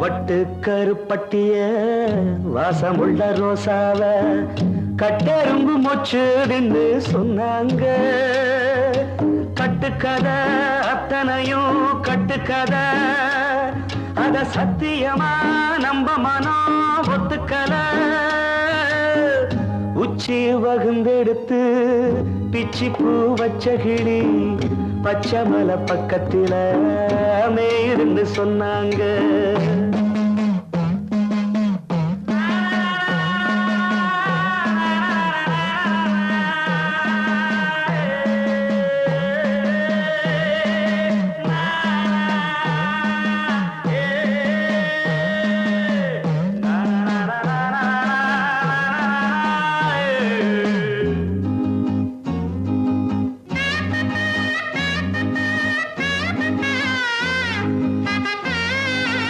வட்டு கருப்பட்டிய வாசமுள்ள ரோசாவ கட்டெரும்பு மொச்சுடுன்னு சொன்னாங்க. கட்டுக்கதை அத்தனையும் கட்டுக்கதை, அத சத்தியமா நம்ப மனம் ஒத்துக்கல. உச்சி வகுந்தெடுத்து பிச்சி பூ வச்ச கிளி பச்சை மலை பக்கத்தில மேயிருந்து சொன்னாங்க.